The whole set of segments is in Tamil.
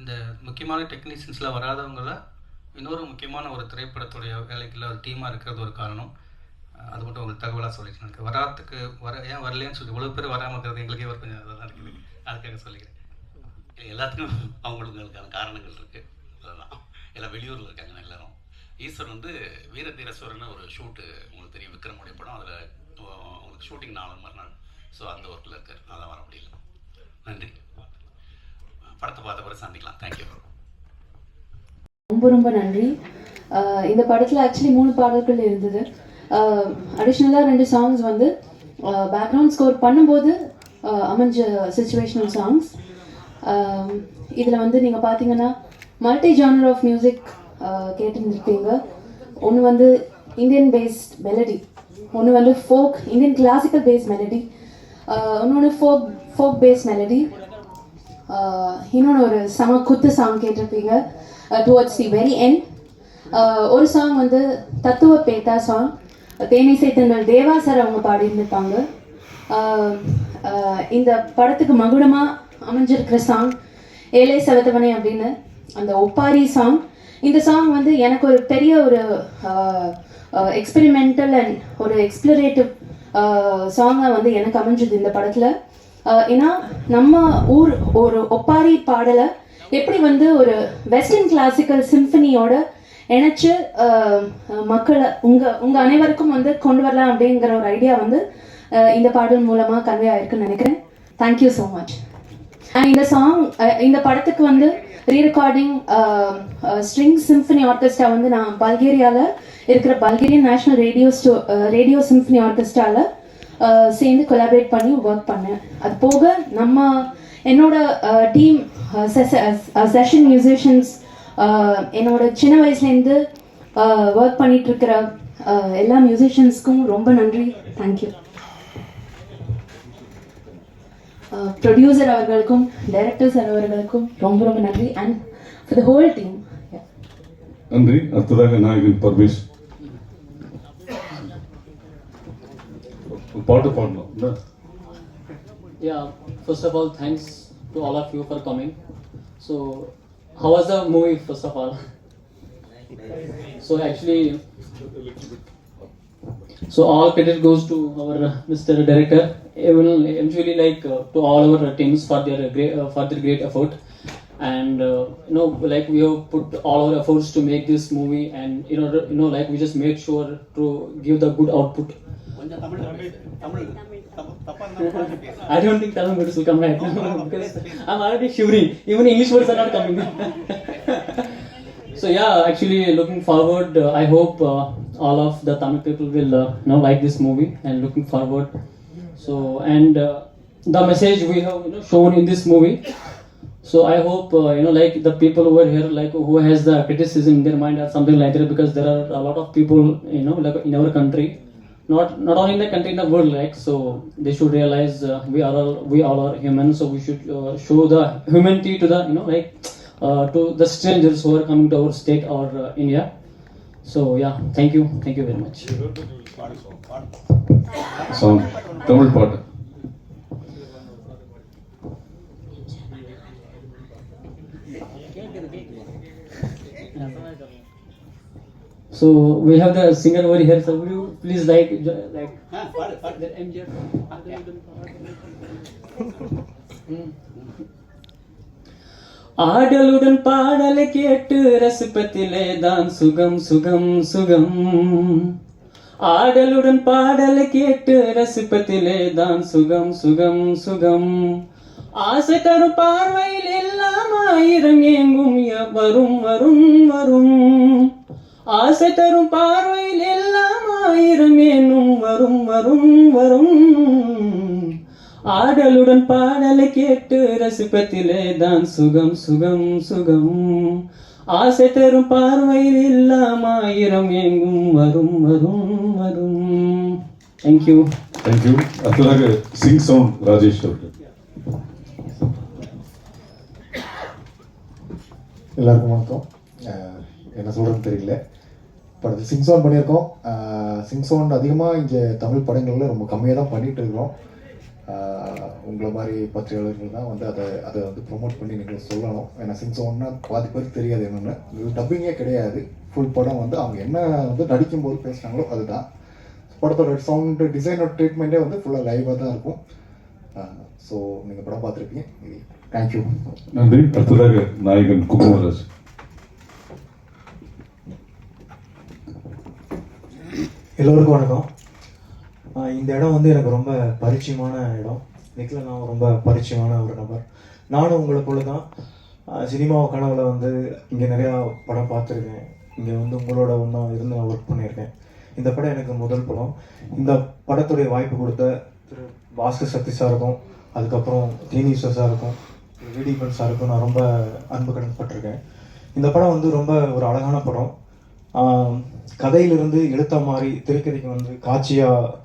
இந்த முக்கியமான டெக்னீஷியன்ஸில் வராதவங்கள இன்னொரு முக்கியமான ஒரு திரைப்படத்துடைய வேலைக்குள்ள ஒரு டீமாக இருக்கிறது ஒரு காரணம். அது மட்டும் உங்களுக்கு தகவலாக சொல்லிக்கிறேன். எனக்கு வராதுக்கு ஏன் வரலையான்னு சொல்லி இவ்வளோ பேர் வராமல் இருக்கிறது எங்களுக்கே ஒரு கொஞ்சம் அதெல்லாம் இருக்குது. அதுக்காக சொல்லிக்கிறேன். எல்லாத்துக்கும் அவங்களுக்கான காரணங்கள் இருக்குது. அதுதான் எல்லாம் வெளியூரில் இருக்காங்க எல்லாரும். ஈஸ்வர் வந்து வீரதீரஸ்வரன்னு ஒரு ஷூட்டு உங்களுக்கு தெரியும், விக்ரமுடைய படம். அதில் உங்களுக்கு ஷூட்டிங் 4 மறுநாள். ஸோ அந்த ஒர்க்கில் இருக்கார், அதான் வர முடியல. நன்றி. படத்தை பார்த்த பிறகு சந்திக்கலாம். தேங்க்யூ. ரொம்ப ரொம்ப நன்றி. இந்த படத்தில் ஆக்சுவலி 3 பாடல்கள் இருந்தது. அடிஷ்னலாக 2 சாங்ஸ் வந்து பேக்ரவுண்ட் ஸ்கோர் பண்ணும்போது அமைஞ்ச சிச்சுவேஷனல் சாங்ஸ். இதில் வந்து நீங்கள் பார்த்தீங்கன்னா மல்டி ஜானர் ஆஃப் மியூசிக் கேட்டுருந்துருப்பீங்க. ஒன்று வந்து இந்தியன் பேஸ்ட் மெலடி, ஒன்று வந்து folk Indian classical based melody, இன்னொன்று ஃபோக் பேஸ்ட் மெலடி, இன்னொன்று ஒரு செம குத்து சாங் கேட்டிருப்பீங்க டுவர்ட்ஸ் தி வெரி எண்ட். ஒரு சாங் வந்து தத்துவ பேத்தா சாங், தேனிசை தென்றல் தேவா சார் அவங்க பாடியிருந்திருப்பாங்க. இந்த படத்துக்கு மகுடமாக அமைஞ்சிருக்கிற சாங் ஏலே செவத்தவனே அப்படின்னு அந்த ஒப்பாரி சாங். இந்த சாங் வந்து எனக்கு ஒரு பெரிய ஒரு எக்ஸ்பெரிமெண்டல் அண்ட் ஒரு எக்ஸ்ப்ளரேட்டிவ் சாங்காக வந்து எனக்கு அமைஞ்சது இந்த படத்தில். ஏன்னா நம்ம ஊர் ஒரு ஒப்பாரி பாடலை எப்படி வந்து ஒரு வெஸ்டர்ன் கிளாசிக்கல் சிம்பனியோட இணைச்சு மக்களை உங்கள் அனைவருக்கும் வந்து கொண்டு வரலாம் அப்படிங்கிற ஒரு ஐடியா வந்து இந்த பாடல் மூலமாக கன்வே ஆயிருக்குன்னு நினைக்கிறேன். Thank you so much. அண்ட் இந்த சாங் இந்த படத்துக்கு வந்து ரீரெக்கார்டிங் ஸ்ட்ரிங் சிம்பனி ஆர்கெஸ்ட்ரா வந்து நான் பல்கேரியாவில் இருக்கிற பல்கேரியன் நேஷனல் ரேடியோ சிம்பனி ஆர்கெஸ்ட்ராவில் சேர்ந்து கொலாபரேட் பண்ணி ஒர்க் பண்ணேன். அது போக என்னோட டீம் செஷன் மியூசிஷியன்ஸ், என்னோட சின்ன வயசுலேருந்து ஒர்க் பண்ணிட்டு இருக்கிற எல்லா மியூசிஷியன்ஸ்க்கும் ரொம்ப நன்றி. தேங்க்யூ. ப்ரொடியூசர் அவர்களுக்கும் டைரக்டர் சார் அவர்களுக்கும் ரொம்ப ரொம்ப நன்றி. And for the whole team நன்றி. அடுத்ததாக நாயகன் பர்வேஷ் பாட்டு பாடணும். Yeah, first of all, thanks to all of you for coming. So, how was the movie, first of all? So actually, all credit goes to our Mr. Director, eventually like to all our teams for their great effort. And like we have put all our efforts to make this movie, and like we just made sure to give the good output. I don't think Tamil words will come right now because I'm already shivering. Even English words are not coming. So yeah, actually looking forward. I hope all of the Tamil people will like this movie and looking forward. So and the message we have shown in this movie. So I hope like the people over here, like who has the criticism in their mind or something like that, because there are a lot of people like in our country. Not only in the country, in the world, like, so they should realize we all are human, so we should show the humanity to the to the strangers who are coming to our state or India. So yeah, thank you very much. Song Tamil பாட்டு. So we have the singer over here. So would you please like that MGF? ஆடலுடன் பாடலை கேட்டு ரசிப்பதிலே தான் சுகம் சுகம் சுகம். ஆடலுடன் பாடலை கேட்டு ரசிப்பதிலே தான் சுகம் சுகம் சுகம். ஆசை தரும் பார்வையில் எல்லாம் ஆயிரம் எங்கும் வரும் வரும் வரும். ஆசை தரும் பார்வையில் எல்லாம் ஆயிரம் ஏனும் வரும் வரும் வரும். ஆடலுடன் பாடலை கேட்டு ரசிப்பதிலே தான் சுகம் சுகம் சுகம். ஆசை தரும் பார்வையில் எல்லாம் ஆயிரம் எங்கும் வரும் வரும் வரும். தேங்க்யூ. தேங்க்யூ. அடுத்ததாக சிங் சவுண்ட் ராஜேஷ் அவர்கள். எல்லாருக்கும் வணக்கம். என்ன சொல்கிறதுன்னு தெரியல. படத்தில் சிங் சவுண்ட் பண்ணியிருக்கோம். சிங் சவுண்ட் அதிகமாக இங்கே தமிழ் படங்களில் ரொம்ப கம்மியாக தான் பண்ணிகிட்டு இருக்கிறோம். உங்களை மாதிரி பத்திரிகையாளர்கள் தான் வந்து அதை வந்து ப்ரொமோட் பண்ணி நீங்கள் சொல்லணும். ஏன்னா சிங்ஸ் ஒன்னா பாதி பேருக்கு தெரியாது என்னென்னு. இது டப்பிங்கே கிடையாது, ஃபுல் படம் வந்து அவங்க என்ன வந்து நடிக்கும்போது பேசுகிறாங்களோ அதுதான். படத்தோட சவுண்டு டிசைனோட ட்ரீட்மெண்ட்டே வந்து ஃபுல்லாக லைவாக தான் இருக்கும். ஸோ நீங்கள் படம் பார்த்துருப்பீங்க. தேங்க்யூ. நன்றி. அடுத்ததாக நாயகன் குமாரராஜ். எல்லோருக்கும் வணக்கம். இந்த இடம் வந்து எனக்கு ரொம்ப பரிச்சயமான இடம். நிக்கில் நான் ரொம்ப பரிச்சயமான ஒரு நபர். நானும் உங்களை போல தான் சினிமா கனவுல வந்து இங்கே நிறையா படம் பார்த்துருக்கேன். இங்கே வந்து உங்களோட ஒன்றா இருந்து நான் ஒர்க் பண்ணியிருக்கேன். இந்த படம் எனக்கு முதல் படம். இந்த படத்துடைய வாய்ப்பு கொடுத்த திரு பாஸ்கர் சக்தி சாருக்கும், அதுக்கப்புறம் தீனீஸ்வர் சாருக்கும், விடி பன் சாருக்கும் நான் ரொம்ப அன்பு கடன்பட்டிருக்கேன். இந்த படம் வந்து ரொம்ப ஒரு அழகான படம். கதையிலிருந்து எழுத்த மாதிரி திரைக்கதைக்கு வந்து காட்சியாக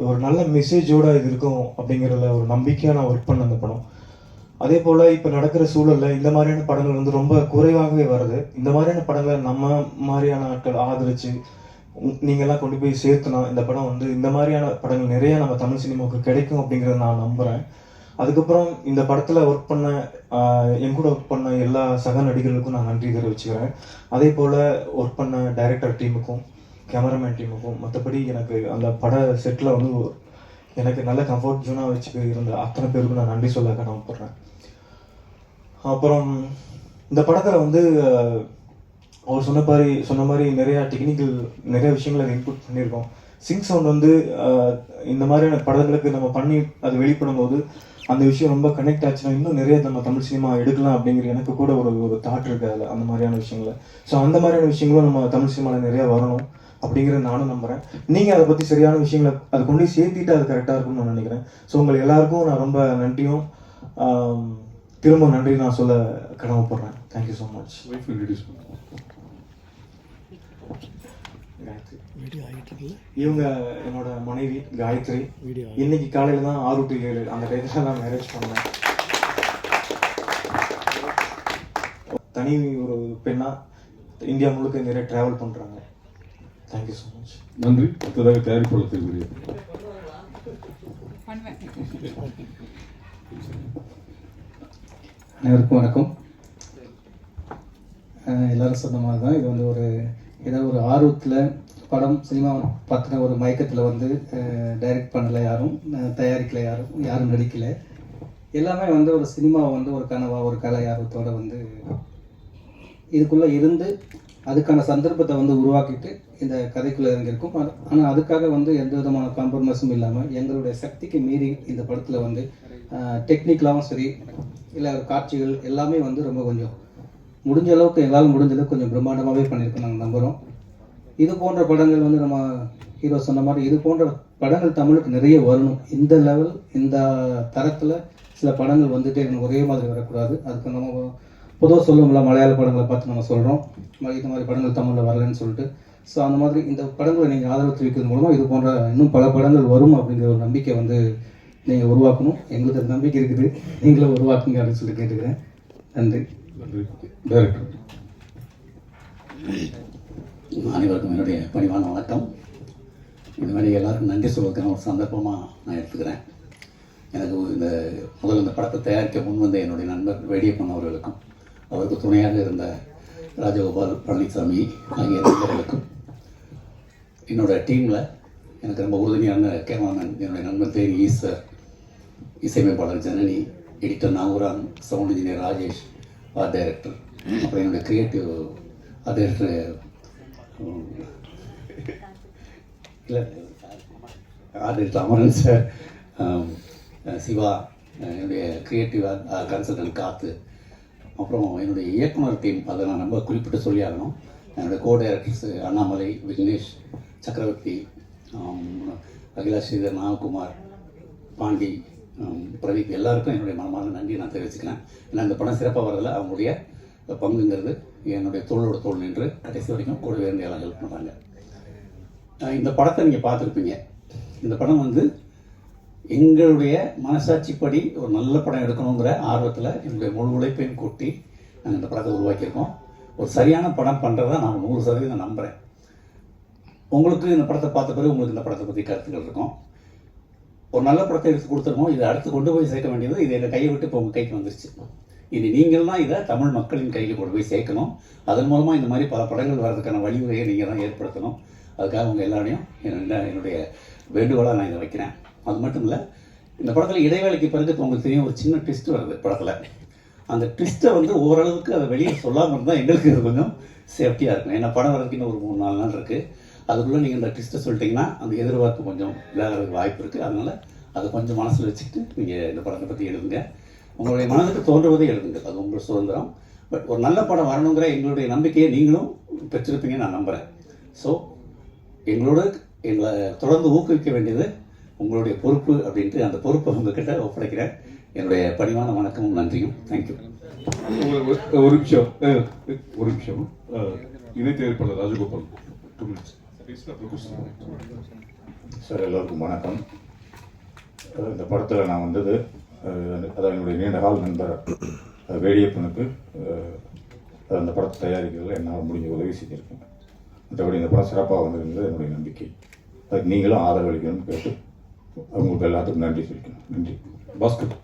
ஒரு நல்ல மெசேஜோடு இது இருக்கும் அப்படிங்கிறதுல ஒரு நம்பிக்கையாக நான் ஒர்க் பண்ண அந்த படம். அதே போல் இப்போ நடக்கிற சூழலில் இந்த மாதிரியான படங்கள் வந்து ரொம்ப குறைவாகவே வருது. இந்த மாதிரியான படங்களை நம்ம மாதிரியான ஆட்கள் ஆதரித்து நீங்கள்லாம் கொண்டு போய் சேர்த்துனா இந்த படம் வந்து இந்த மாதிரியான படங்கள் நிறையா நம்ம தமிழ் சினிமாவுக்கு கிடைக்கும் அப்படிங்கிறத நான் நம்புகிறேன். அதுக்கப்புறம் இந்த படத்தில் ஒர்க் பண்ண என் கூட ஒர்க் பண்ண எல்லா சக நடிகர்களுக்கும் நான் நன்றி தெரிவிச்சுக்கிறேன். அதே போல் ஒர்க் பண்ண டைரக்டர் டீமுக்கும், கேமராமேன் டீமுக்கும், மற்றபடி எனக்கு அந்த பட செட்டில் வந்து எனக்கு நல்ல கம்ஃபர்ட் ஜோனாக வச்சுக்க இருந்த அத்தனை பேருக்கும் நான் நன்றி சொல்ல கடமைப்படுறேன். அப்புறம் இந்த படத்தில் வந்து அவர் சொன்ன மாதிரி நிறையா டெக்னிக்கல் நிறைய விஷயங்களை இன்புட் பண்ணியிருக்கோம். சிங் சவுண்ட் வந்து இந்த மாதிரியான படங்களுக்கு நம்ம பண்ணி அது வெளிப்படும்போது அந்த விஷயம் ரொம்ப கனெக்ட் ஆச்சுன்னா இன்னும் நிறைய நம்ம தமிழ் சினிமா எடுக்கலாம் அப்படிங்கிற எனக்கு கூட ஒரு தாட் இருக்கு அதில், அந்த மாதிரியான விஷயங்களை. ஸோ அந்த மாதிரியான விஷயங்களும் நம்ம தமிழ் சினிமாவில் நிறையா வரணும் அப்படிங்கிறத நானும் நம்புகிறேன். நீங்கள் அதை பற்றி சரியான விஷயங்களை அதை கொண்டு போய் சேர்த்திட்டு அது கரெக்டாக இருக்கும்னு நான் நினைக்கிறேன். ஸோ உங்களுக்கு எல்லாருக்கும் நான் ரொம்ப நன்றியும் திரும்ப நன்றி நான் சொல்ல கடமைப்படுறேன். Thank you so much. இவங்க என்னோட மனைவி காயத்ரி. இன்னைக்கு காலையில தான் 6 to 7 அந்த டயத்துல தான் மேரேஜ் பண்ணேன். தனி ஒரு பெண்ணா இந்தியா முழுக்க நிறைய டிராவல் பண்றாங்க. Thank you so much. நன்றி. அடுத்ததாக தயாரிப்பாளர். அனைவருக்கும் வணக்கம். எல்லாரும் சொன்ன மாதிரி தான் இது வந்து ஏதோ ஒரு ஆர்வத்தில் படம் சினிமா பார்த்தின ஒரு மயக்கத்தில் வந்து டைரக்ட் பண்ணலை யாரும், தயாரிக்கலை யாரும் நடிக்கலை. எல்லாமே வந்து ஒரு சினிமாவை வந்து ஒரு கனவாக ஒரு கலை ஆர்வத்தோடு வந்து இதுக்குள்ளே இருந்து அதுக்கான சந்தர்ப்பத்தை வந்து உருவாக்கிட்டு இந்த கதைக்குள்ளே இறங்கியிருக்கும். ஆனால் அதுக்காக வந்து எந்த விதமான காம்ப்ரமைஸும் இல்லாமல் எங்களுடைய சக்திக்கு மீறி இந்த படத்தில் வந்து டெக்னிக்கலாகவும் சரி இல்லை காட்சிகள் எல்லாமே வந்து ரொம்ப கொஞ்சம் முடிஞ்ச அளவுக்கு எங்களால் முடிஞ்ச அளவுக்கு கொஞ்சம் பிரம்மாண்டமாகவே பண்ணியிருக்கோம் நாங்கள் நம்புகிறோம். இது போன்ற படங்கள் வந்து நம்ம ஹீரோ சொன்ன மாதிரி இது போன்ற படங்கள் தமிழுக்கு நிறைய வரணும். இந்த லெவல் இந்த தரத்தில் சில படங்கள் வந்துட்டே ஒரே மாதிரி வரக்கூடாது. அதுக்கு நம்ம பொதுவாக சொல்லுவோம்ல, மலையாள படங்களை பார்த்து நம்ம சொல்கிறோம் இந்த மாதிரி படங்கள் தமிழில் வரலன்னு சொல்லிட்டு. ஸோ அந்த மாதிரி இந்த படங்களை நீங்கள் ஆதரவு தெரிவிக்கிறது மூலமாக இது போன்ற இன்னும் பல படங்கள் வரும் அப்படிங்கிற ஒரு நம்பிக்கை வந்து நீங்கள் உருவாக்கணும். எங்களுக்கு அது நம்பிக்கை இருக்குது, நீங்களும் உருவாக்குங்க அப்படின்னு சொல்லி கேட்டுக்கிறேன். நன்றி. அனைவருக்கும் என்னுடைய பணிவான வணக்கம். இந்த மாதிரி எல்லாருக்கும் நன்றி சொல்வதற்கான ஒரு சந்தர்ப்பமாக நான் எடுத்துக்கிறேன். எனக்கு இந்த படத்தை தயாரிக்க முன் வந்த என்னுடைய நண்பர் வேடியப்பன் அவர்களுக்கும், அவருக்கு துணையாக இருந்த ராஜகோபால் பழனிசாமி ஆகிய நண்பர்களுக்கும், என்னோட டீமில் எனக்கு ரொம்ப உறுதுணையான கேமராமேன் என்னுடைய நண்பர் தேனி ஈஸ்வர், இசையமைப்பாளர் Janani, editor Nagooran, sound engineer Rajesh, art director, அப்புறம் என்னுடைய கிரியேட்டிவ் ஆர்ட் டைரக்டர் இல்லை art director Amaran sir, Siva, என்னுடைய கிரியேட்டிவ் கன்சல்டன்ட் காத்து, அப்புறம் என்னுடைய இயக்குனர் டீம், அதை நான் ரொம்ப குறிப்பிட்டு சொல்லி ஆகணும். என்னுடைய கோ டைரக்டர்ஸ் அண்ணாமலை, விக்னேஷ், சக்கரவர்த்தி, அகிலா ஸ்ரீதர், நாககுமார், பாண்டி, பிரதீப், எல்லாருக்கும் என்னுடைய மனமார்ந்த நன்றி நான் தெரிவிச்சுக்கிறேன். ஏன்னா இந்த படம் சிறப்பாக வரதில் அவங்களுடைய பங்குங்கிறது என்னுடைய தோளோட தோல் நின்று கடைசி வரைக்கும் கூடவே இருந்து எல்லாம் ஹெல்ப் பண்ணுறாங்க. இந்த படத்தை நீங்கள் பார்த்துருப்பீங்க. இந்த படம் வந்து எங்களுடைய மனசாட்சிப்படி ஒரு நல்ல படம் எடுக்கணுங்கிற ஆர்வத்தில் என்னுடைய முழு உழைப்பையும் கூட்டி நாங்கள் இந்த படத்தை உருவாக்கியிருக்கோம். ஒரு சரியான படம் பண்ணுறதா நான் 100% நம்புகிறேன். உங்களுக்கு இந்த படத்தை பார்த்த பிறகு உங்களுக்கு இந்த படத்தை பற்றி கருத்துக்கள் இருக்கும். ஒரு நல்ல படத்தை எடுத்து கொடுத்துருக்கோம். இதை அடுத்து கொண்டு போய் சேர்க்க வேண்டியது இது எங்கள் கையை விட்டு இப்போ உங்கள் கைக்கு வந்துருச்சு. இது நீங்கள் தான் இதை தமிழ் மக்களின் கையில் கொண்டு போய் சேர்க்கணும். அதன் மூலமாக இந்த மாதிரி பல படங்கள் வர்றதுக்கான வழிமுறையை நீங்கள் தான் ஏற்படுத்தணும். அதுக்காக உங்கள் எல்லாரையும் என்னுடைய வேண்டுகோளாக நான் இதை வைக்கிறேன். அது மட்டும் இல்லை, இந்த படத்தில் இடைவேளைக்கு பிறகு உங்களுக்கு தெரியும் ஒரு சின்ன ட்விஸ்ட் வருது படத்தில். அந்த ட்விஸ்ட்டை வந்து ஓரளவுக்கு அதை வெளியே சொல்லாமல் இருந்தால் எங்களுக்கு அது கொஞ்சம் சேஃப்டியாக இருக்கும். ஏன்னா படம் வரதுக்கு இன்னும் ஒரு 3-4 நாள் இருக்குது. அதுக்குள்ளே நீங்கள் இந்த ட்விஸ்ட்டை சொல்லிட்டீங்கன்னா அந்த எதிர்பார்ப்பு கொஞ்சம் இதாகிறதுக்கு வாய்ப்பு இருக்குது. அதனால் அதை கொஞ்சம் மனசில் வச்சுக்கிட்டு நீங்கள் இந்த படத்தை பற்றி எழுதுங்க. உங்களுடைய மனதுக்கு தோன்றுவதை எழுதுங்க, அது உங்கள் சுதந்திரம். பட் ஒரு நல்ல படம் வரணுங்கிற எங்களுடைய நம்பிக்கையை நீங்களும் பெற்றிருப்பீங்க நான் நம்புகிறேன். ஸோ எங்களோட எங்களை தொடர்ந்து ஊக்குவிக்க வேண்டியது உங்களுடைய பொறுப்பு அப்படின்ட்டு அந்த பொறுப்பை உங்ககிட்ட ஒப்படைக்கிறேன். என்னுடைய பணிவான வணக்கமும் நன்றியும். தேங்க்யூ. ஒரு நிமிஷம் இணை தயாரிப்பாளர் ராஜகோபால் 2 minutes. சார், எல்லோருக்கும் வணக்கம். இந்த படத்தில் நான் வந்தது அதான் என்னுடைய நீண்டகால நண்பர் வேடியப்பனுக்கு அந்த படத்தை தயாரிக்கிறதுல என்னால் முடிஞ்ச உதவி செஞ்சுருக்கேன். மற்றபடி இந்த படம் சிறப்பாக வந்திருந்தது என்னுடைய நம்பிக்கை. அதுக்கு நீங்களும் ஆதரவு அளிக்கணும்னு கேட்டு அவங்களுக்கு எல்லாத்துக்கும் நன்றி சொல்லிக்கணும். நன்றி. பாஸ்கர்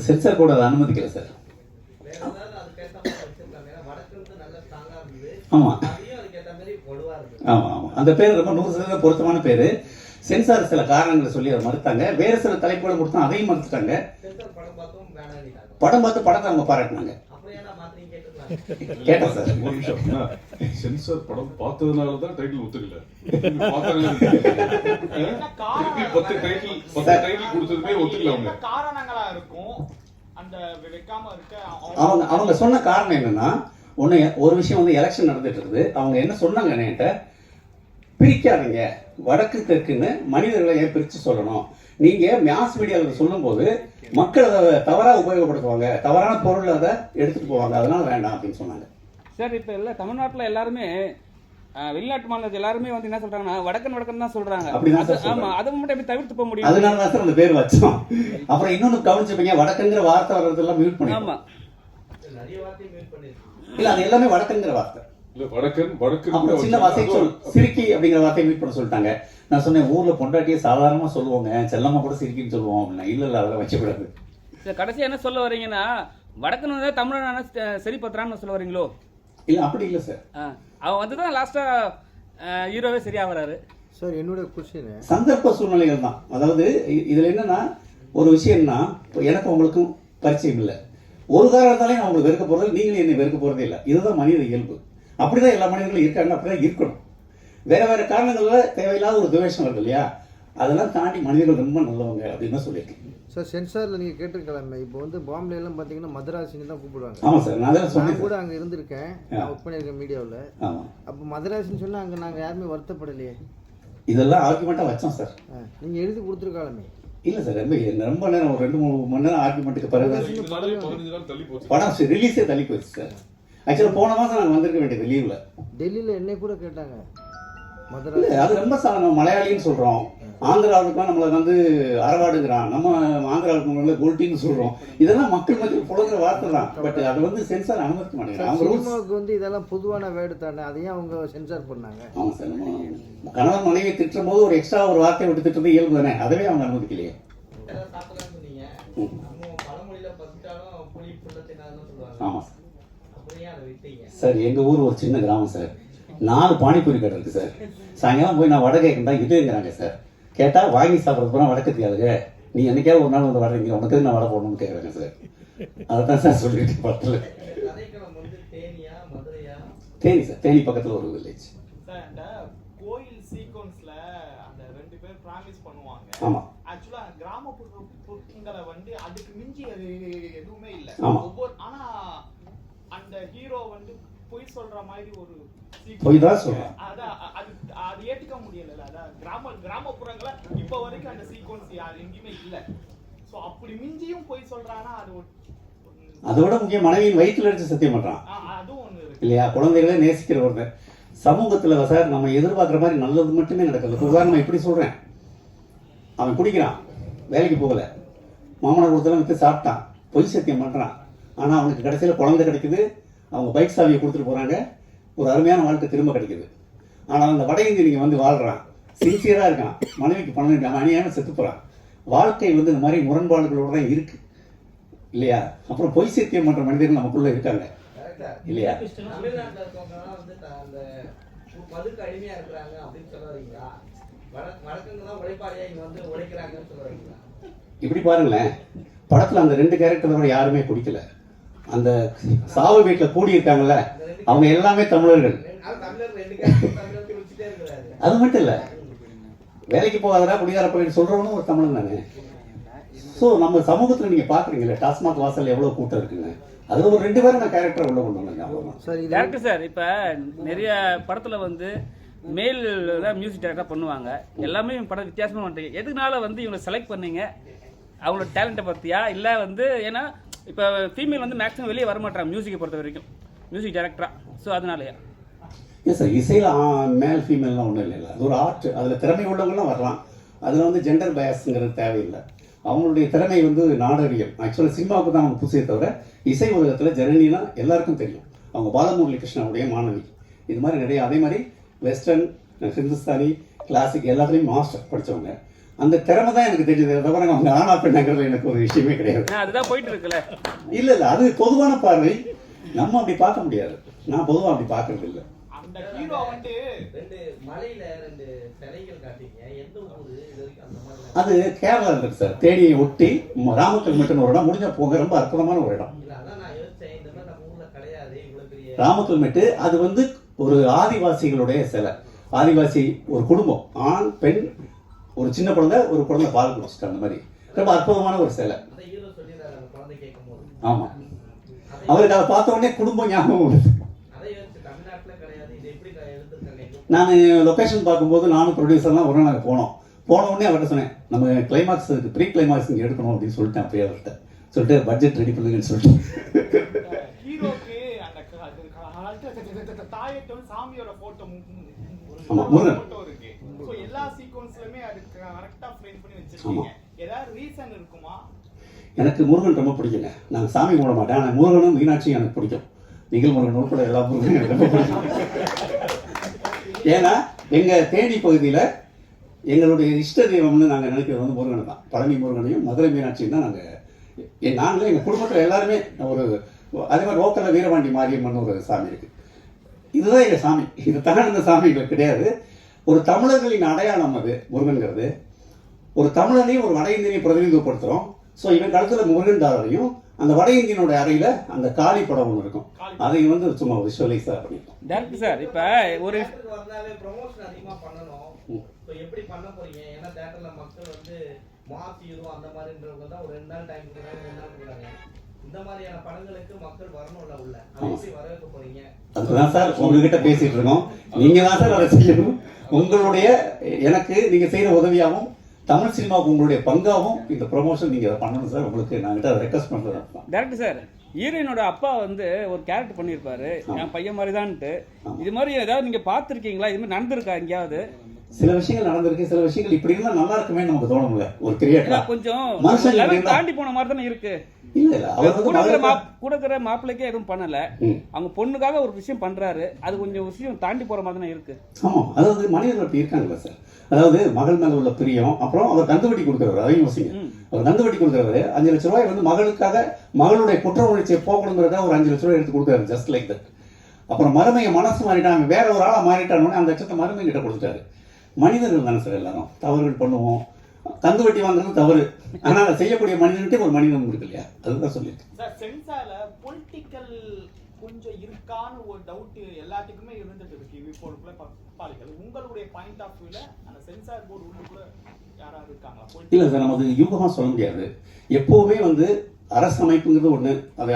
சென்சார் கூட அதை அனுமதிக்கல சார். ஆமாம் ஆமாம் ஆமாம், அந்த பேர் ரொம்ப 100% பொருத்தமான பேர். சென்சார் சில காரணங்களை சொல்லி அதை மறுத்தாங்க. வேறு சில தலைப்புகளை கொடுத்தா அதையும் மறுத்துட்டாங்க. படம் பார்த்து படத்தை அவங்க பாராட்டினாங்க. கேட்டேன் சார். ஒரு நிமிஷம், சென்சார் படம் பார்த்ததுனால தான் டைட்டில் ஒத்துக்கல. 10 டைட்டில் கொடுத்ததுமே ஒத்துக்கல அவங்க. காரணங்களா இருக்கும் அந்த வைக்காம இருக்க. அவங்க சொன்ன காரணம் என்னன்னா, ஒரு விஷயம் வந்து எலெக்ஷன் நடந்துட்டு இருக்குது. அவங்க என்ன சொன்னாங்க என்கிட்ட, பிரிக்காதீங்க வடக்கு தெற்குன்னு மனிதர்களை ஏன் பிரித்து சொல்லணும். நீங்கள் மாஸ் மீடியாவில் சொல்லும்போது மக்கள் அதை தவறாக உபயோகப்படுத்துவாங்க, தவறான பொருள் அதை எடுத்துகிட்டு போவாங்க, அதனால வேண்டாம் அப்படின்னு சொன்னாங்க. சார், இப்போ இல்லை தமிழ்நாட்டில் எல்லாருமே வெளிநாட்டு மாநிலத்தில் எல்லாருமே வந்து என்ன சொல்றாங்கன்னா வடக்கன் தான் சொல்றாங்க. ஆமா, அதை மட்டும் எப்படி தவிர்த்து போக முடியும்? அதனால தான் சார் அந்த பேர் வச்சோம். அப்புறம் இன்னொன்று கவனிச்சுப்பீங்க, வடக்குங்கிற வார்த்தை வர்றதெல்லாம் மியூட் பண்ணி. ஆமா, இல்ல அது எல்லாமே வடக்குங்கிற வார்த்தை. அப்புறம் சின்ன வார்த்தை சிரிக்கி அப்படிங்கிற வார்த்தையை மீட் பண்ண சொல்லிட்டாங்க. நான் சொன்னேன், ஊர்ல பொண்டாட்டியை சாதாரணமா சொல்லுவாங்க, செல்லம்மா கூட சிரிக்கின்னு சொல்லுவோம் அப்படின்னா. இல்ல இல்ல அதெல்லாம் வச்சக்கூடாது. கடைசியா என்ன சொல்ல வரீங்கன்னா, வடக்குன்னு தமிழ் சரி பத்திரான்னு சொல்ல வரீங்களோ? இல்ல அப்படி இல்ல சார். அவன் வந்து தான் லாஸ்டா ஹீரோவே சரியா வராரு சார். என்னோட கொஸ்டின் சந்தர்ப்ப சூழ்நிலைகள் தான். அதாவது இதுல என்னன்னா, ஒரு விஷயம்னா எனக்கு உங்களுக்கும் பரிச்சயம் இல்லை. ஒரு காரணத்தாலே நான் உங்களுக்கு வெறுக்க போறது, நீங்களும் என்னை வெறுக்க போறதே இல்லை. இதுதான் மனித இயல்பு. அப்படிதான் எல்லா மனிதர்களும் இருக்காங்க, அப்படிதான் இருக்கணும். வேற வேற காரணங்கள்ல தேவையில்லாத ஒரு துவேஷம் வருது இல்லையா, அதெல்லாம் தாண்டி மனிதர்கள் ரொம்ப நல்லவங்க அப்படின்னு தான் சொல்லியிருக்கேன் சார். சென்சாரில் நீங்கள் கேட்டிருக்கலாமே, இப்போ வந்து பாம்பே எல்லாம் பார்த்தீங்கன்னா மதராசின்னு தான் கூப்பிடுவாங்க. ஆமாம் சார், நான் கூட அங்கே இருந்திருக்கேன், நான் ஒர்க் பண்ணியிருக்கேன் மீடியாவில். அப்போ மதராசின்னு சொன்னால் அங்கே நாங்கள் யாருமே வருத்தப்படலையே. இதெல்லாம் ஆர்குமெண்ட்டாக வச்சோம் சார். நீங்கள் எழுதி கொடுத்துருக்காலுமே. இல்லை சார், ரொம்ப நேரம் ஒரு 2-3 மணி நேரம் ஆர்குமெண்ட்டுக்கு பிறகு படம் ரிலீஸே தள்ளி போயிடுச்சு சார். ஆக்சுவலாக போன மாதம் நாங்கள் வந்திருக்க வேண்டியது லீவில். டெல்லியில் என்னை கூட கேட்டாங்க மதுரை. அது ரொம்ப நம்ம மலையாளின்னு சொல்கிறோம், ஆந்திராவுக்குலாம் நம்மளை வந்து அரவாடுங்கிறான், நம்ம ஆந்திராவுக்கு கோல்ட்டின்னு சொல்கிறோம். இதெல்லாம் மக்கள் மத்தியில் புழங்குற வார்த்தை தான். பட் அது வந்து சென்சார் அனுமதிக்க மாட்டேங்கிறாங்க. சினிமாவுக்கு வந்து இதெல்லாம் பொதுவான வேர்டு தானே, அதையும் அவங்க சென்சார் பண்ணாங்க. ஆமாம் சார், கணவன் மனைவி திட்டும் போது ஒரு எக்ஸ்ட்ரா ஒரு வார்த்தை விட்டு திட்டுறது இயல்பு தானே, அதவே அவங்க அனுமதிக்கலையே. ஆமாம் சார், எங்கள் ஊர் ஒரு சின்ன கிராமம் சார். 4 பானிபூரி கடை இருக்குது சார். சாயங்காலம் போய் நான் வடை கேட்குறேன், இதுங்கிறாங்க சார். கேட்டால் வாங்கி சாப்பிட்றது போனால் வடை தெரியாதுங்க, நீ என்னைக்காவது ஒரு நாள் வந்து வடை உனக்கு நான் வடை போடணும்னு கேட்குறேங்க சார். அதை தான் சார் சொல்லிட்டு படத்தில். தேனி சார், தேனி பக்கத்தில் ஒரு வில்லேஜ். கோயில் சீக்வன்ஸ்ல அந்த 2 பேர் பிராமிஸ் பண்ணுவாங்க. ஆமா, ஆக்சுவலா கிராமப்புறங்களை வந்து அதுக்கு மிஞ்சி அது எதுவுமே இல்ல. ஒவ்வொரு ஆனா அந்த ஹீரோ வந்து பொய் சொல்ற மாதிரி ஒரு பொய் தான் சொல்றான். அது ஏத்துக்க முடியல. அதான் கிராமப்புறங்கள இப்ப வரைக்கும் அந்த சீக்வன்ஸ் எங்கேயுமே இல்ல. சோ அப்படி மிஞ்சியும் பொய் சொல்றானா அது அதோட முக்கிய மனைவியின் வயிற்றுல அடிச்சு சத்தியம் பண்றான். அதுவும் ஒண்ணு இல்லையா? குழந்தைகளே நேசிக்கிற ஒருத்தர் சமூகத்துல சார் நம்ம எதிர்பார்க்குற மாதிரி நல்லது மட்டுமே நடக்குது. உதாரணம் எப்படி சொல்றேன், அவன் குடிக்கிறான், வேலைக்கு போகல, மாமனார் கொடுத்தலாம் விட்டு சாப்பிட்டான், பொய் சத்தியம் பண்ணுறான். ஆனால் அவனுக்கு கடைசியில் குழந்தை கிடைக்குது, அவங்க பைக் சாவியை கொடுத்துட்டு போகிறாங்க, ஒரு அருமையான வாழ்க்கை திரும்ப கிடைக்குது. ஆனால் அந்த வட இந்தியன் வந்து வாழ்கிறான், சின்சியராக இருக்கான், மனைவிக்கு பணம் இருக்கான், அநியாயமாக செத்து போகிறான். வாழ்க்கை வந்து இந்த மாதிரி முரண்பாடுகளோடு தான் இருக்குது இல்லையா? அப்புறம் பொய் சத்தியம் பண்ணுற மனிதர்கள் நமக்குள்ளே இருக்காங்க இல்லையா? தமிழ்நாட்டில் இருக்கவங்கலாம் வந்து அந்த மதுக்கு அடிமையாக இருக்கிறாங்க அப்படின்னு சொல்ல வரீங்களா? வழக்கங்க தான் உழைப்பாளியாக இங்கே வந்து உழைக்கிறாங்கன்னு சொல்ல வரீங்களா? இப்படி பாருங்களேன், படத்தில் அந்த 2 கேரக்டரோட யாருமே குடிக்கல. அந்த சாவு வீட்டில் கூடியிருக்காங்கல்ல, அவங்க எல்லாமே தமிழர்கள். அது மட்டும் இல்லை, வேலைக்கு போகாதரா குடிகார போயிட்டு சொல்கிறவனும் ஒரு தமிழன் தானே. ஸோ நம்ம சமூகத்தில் நீங்கள் பார்க்குறீங்களே, டாஸ்மாக் வாசல் எவ்வளோ கூட்டம் இருக்குங்க. அதில் ஒரு 2 பேரும் நான் கேரக்டர் உள்ள கொண்டு வந்தேன். டேரக்டர் சார், இப்போ நிறைய படத்தில் வந்து மேல் தான் மியூசிக் டைரக்டராக பண்ணுவாங்க, எல்லாமே படம் வித்தியாசமாக பண்ணுறீங்க. எதுனால வந்து இவங்களை செலக்ட் பண்ணீங்க? அவங்களோட டேலண்ட்டை பற்றியா இல்லை வந்து ஏன்னா இப்போ ஃபீமேல் வந்து மேக்ஸிமம் வெளியே வரமாட்டாங்க மியூசிக்கை பொறுத்த வரைக்கும், மியூசிக் டைரக்டராக. ஸோ அதனாலயா? இல்லை சார், இசையில் மேல் ஃபீமேல்லாம் ஒன்றும் இல்லை, அது ஒரு ஆர்ட். அதில் திறமை உள்ளவங்களாம் வரலாம். அதில் வந்து ஜெண்டர் பயஸ்ங்கிறது தேவையில்லை. அவங்களுடைய திறமை வந்து நாடறியம். ஆக்சுவலாக சினிமாவுக்கு தான் அவங்க புதுசே தவிர இசை உலகத்தில் ஜெரணினா எல்லாருக்கும் தெரியும். அவங்க பாலமுரளி கிருஷ்ணாவுடைய மாணவி. இது மாதிரி நிறைய, அதே மாதிரி வெஸ்டர்ன், ஹிந்துஸ்தானி, கிளாசிக் எல்லாத்துலேயும் மாஸ்டர் படித்தவங்க. அந்த திறமை தான் எனக்கு தெரிஞ்சது, தவிர அவங்க ஆனா பெண்ணாங்கிறது எனக்கு ஒரு விஷயமே கிடையாது. அதுதான் போயிட்டு இருக்குல்ல. இல்லை இல்லை, அது பொதுவான பார்வை, நம்ம அப்படி பார்க்க முடியாது. நான் பொதுவாக அப்படி பார்க்கறது இல்லை. அந்த ஹீரோ வந்து 2 மலையில 2 சிலைகள் காட்டிங்க, எந்த ஊரு இது வரைக்கும் அந்த மாதிரி? அது கேரளா இருக்கு சார், தேனியை ஒட்டி ராமக்கல் மெட்டுன்னு ஒரு இடம், முடிஞ்ச போக ரொம்ப அற்புதமான ஒரு இடம். இல்லை, அதான் நான் யோசிச்சேன், இந்த மாதிரி நம்ம ஊர்ல கிடையாது இவ்வளோ பெரிய ராமக்கல் மெட்டு. அது வந்து ஒரு ஆதிவாசிகளுடைய சிலை. ஆதிவாசி ஒரு குடும்பம், ஆண் பெண், ஒரு சின்ன குழந்தை, ஒரு குழந்தை பால் குடிச்சிட்டு, அந்த மாதிரி ரொம்ப அற்புதமான ஒரு சிலை. ஹீரோ சொல்லிடுறாரு அந்த குழந்தை கேட்கும் போது. ஆமாம், அவருக்கு அதை பார்த்த உடனே குடும்பம் ஞாபகம் வருது. அதை யோசிச்சு தமிழ்நாட்டில் கிடையாது, இது எப்படி எடுத்துருக்காங்க? நான் லொக்கேஷன் பார்க்கும்போது நானும் ப்ரொடியூசர்லாம் ஒரு நாள் போன உடனே அவர்கிட்ட சொன்னேன், நம்ம கிளைமாக்ஸ் ப்ரீ கிளைமாக்ஸ் இங்கே எடுக்கணும் அப்படின்னு சொல்லிட்டேன். அப்படியே அவர்கிட்ட சொல்லிட்டு பட்ஜெட் ரெடி பண்ணுங்கன்னு சொல்லிட்டு. ஹீரோக்கு அந்த தாயத்தோட சாமியோட போட்டோ முருகன் இருக்கு. சோ எல்லா சீக்வென்ஸ்லயுமே அது கரெக்ட்டா ஃப்ரேம் பண்ணி வச்சிருக்கீங்க. ஏதாவது ரீசன் இருக்குமா? எனக்கு முருகன் ரொம்ப பிடிக்குங்க. நான் சாமி கும்பிட மாட்டேன், ஆனால் முருகனும் மீனாட்சியும் எனக்கு பிடிக்கும். நீங்கள் முருகன் உட்பட எல்லா முருகனும் எனக்கு ரொம்ப பிடிக்கும். ஏன்னா எங்கள் தேனி பகுதியில் எங்களுடைய இஷ்ட தெய்வம்னு நாங்கள் நினைக்கிறது வந்து முருகன் தான். பழனி முருகனையும் மதுரை மீனாட்சியும் தான் நாங்களே எங்கள் குடும்பத்தில் எல்லாருமே ஒரு, அதே மாதிரி லோக்கலில் வீரபாண்டி மாரியம்மன் ஒரு சாமி இருக்குது. இதுதான் எங்கள் சாமி. இது தான் இந்த சாமிகள் கிடையாது. ஒரு தமிழர்களின் அடையாளம் அது முருகன்கிறது. ஒரு தமிழனையும் ஒரு வட இந்தியனையும் பிரதிநிதித்துவப்படுத்துகிறோம். ஸோ இவன் கழுத்தில் முருகன் தாரையும் அந்த வட இந்தியனோட அறையில் அந்த காளி படம் ஒன்று இருக்கும், அதை வந்து சும்மா விஷுவலைஸாக பண்ணியிருக்கோம். டேரக்டர் சார், இப்போ ஒரு வந்தாலே ப்ரொமோஷன் அதிகமாக பண்ணணும். இப்போ எப்படி பண்ண போறீங்க? ஏன்னா தேட்டரில் மக்கள் வந்து மாஸ் ஹீரோ அந்த மாதிரின்றவங்க தான் ஒரு 2 நாள் டைம் கொடுக்குறாங்க, 2 நாள் கொடுக்குறாங்க. இந்த மாதிரியான படங்களுக்கு மக்கள் வரணும்ல உள்ள, அதை எப்படி வர வைக்க போறீங்க? அதுதான் சார் உங்ககிட்ட பேசிட்டு இருக்கோம். நீங்க தான் சார் அதை செய்யணும். உங்களுடைய எனக்கு நீங்க செய்யற உதவியாகவும் தமிழ் சினிமாவுக்கு உங்களுடைய பங்காகவும் இந்த ப்ரொமோஷன் நீங்க அதை பண்ணணும் சார். உங்களுக்கு நாங்கிட்ட அதை ரெக்வஸ்ட் பண்றது. டேரக்டர் சார், ஹீரோயினோட அப்பா வந்து ஒரு கேரக்டர் பண்ணியிருப்பாரு, என் பையன் மாதிரி தான்ட்டு. இது மாதிரி ஏதாவது நீங்க பார்த்துருக்கீங்களா? இது மாதிரி நடந்திருக்கா எங்கேயாவது? சில விஷயங்கள் நடந்திருக்கு, சில விஷயங்கள் இப்படி இருந்தால் நல்லா இருக்குமே நமக்கு தோணும்ல ஒரு கிரியேட்டரா. கொஞ்சம் மனுஷன் தாண்டி போன மாதிரி தானே இருக்கு. இல்ல இல்ல, அவர் கூடக்கிற மாப்பிள்ளைக்கே எதுவும் பண்ணல, அவங்க பொண்ணுக்காக ஒரு விஷயம் பண்றாரு, அது கொஞ்சம் விஷயம் தாண்டி போற மாதிரி தானே இருக்கு. ஆமா, அதாவது மனிதர்கள் அப்படி இருக்காங்கல்ல சார். அதாவது மகள் மேல உள்ள பிரியம், அப்புறம் அவர் கந்துவட்டி கொடுக்குறவர், அதையும் யோசிங்க. அவர் கந்துவட்டி கொடுக்குறவர் 5 லட்ச ரூபாய் வந்து மகளுக்காக, மகளுடைய குற்ற உணர்ச்சியை போகணுங்கிறத ஒரு 5 லட்ச ரூபாய் எடுத்து கொடுக்குறாரு, ஜஸ்ட் லைக் தட். அப்புறம் மருமையை மனசு மாறிட்டாங்க, வேற ஒரு ஆளா மாறிட்டானோன்னு அந்த லட்சத்தை மருமை கிட்ட கொடுத்துட்டாரு. மனிதர்கள் தானே சார் எல்லாரும், தவறுகள் பண்ணுவோம். கந்து வட்டி வாங்குறது தவறு, ஆனால் அதை செய்யக்கூடிய மனிதனுக்கு ஒரு மனிதன் இருக்கு இல்லையா, அதுதான் சொல்லியிருக்கேன். சார், சென்சார்ல பொலிட்டிக்கல் கொஞ்சம் இருக்கான்னு ஒரு டவுட் எல்லாத்துக்குமே இருந்துட்டு இருக்கு இப்போ உள்ள பப்பாளிகள். உங்களுடைய பாயிண்ட் ஆஃப் வியூல அந்த சென்சார் போர்டு உள்ளுக்குள்ள யாராவது இருக்காங்களா? இல்லை சார், நம்ம அது யூகமாக சொல்ல முடியாது. எப்போவுமே வந்து அரசு அமைப்புங்கிறது ஒன்று, அதை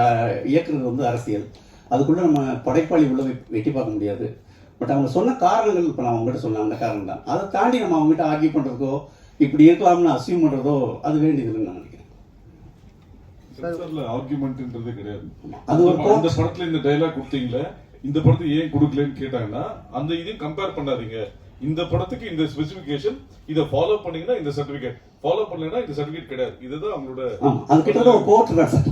இயக்குறது வந்து அரசியல். அதுக்குள்ளே நம்ம படைப்பாளி உள்ள வெட்டி பார்க்க முடியாது. பட் அவங்க சொன்ன காரணங்கள், இப்போ நான் அவங்ககிட்ட சொன்னேன் அந்த காரணம் தான். அதை தாண்டி நம்ம அவங்ககிட்ட ஆர்கியூ பண்ணுறதோ இப்படி இருக்கலாம்னு அசியூம் பண்ணுறதோ அது வேண்டியதுன்னு நான் நினைக்கிறேன். ஆர்கியூமெண்ட்ன்றதே கிடையாது. அது ஒரு அந்த படத்துல இந்த டைலாக் கொடுத்தீங்களே, இந்த படத்தை ஏன் கொடுக்கலன்னு கேட்டாங்கன்னா அந்த இதையும் கம்பேர் பண்ணாதீங்க, இந்த படத்துக்கு இந்த ஸ்பெசிஃபிகேஷன், இதை ஃபாலோ பண்ணீங்கன்னா இந்த சர்டிஃபிகேட், ஃபாலோ பண்ணலைன்னா இந்த சர்டிஃபிகேட் கிடையாது. இதுதான் அவங்களோட அது கிட்டத்தட்ட ஒரு கோட் தான் sir.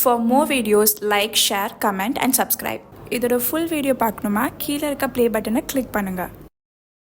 For more videos, like, share, comment and subscribe. இதோட ஃபுல் வீடியோ பார்க்கணுமா கீழே இருக்க ப்ளே பட்டனை கிளிக் பண்ணுங்கள்.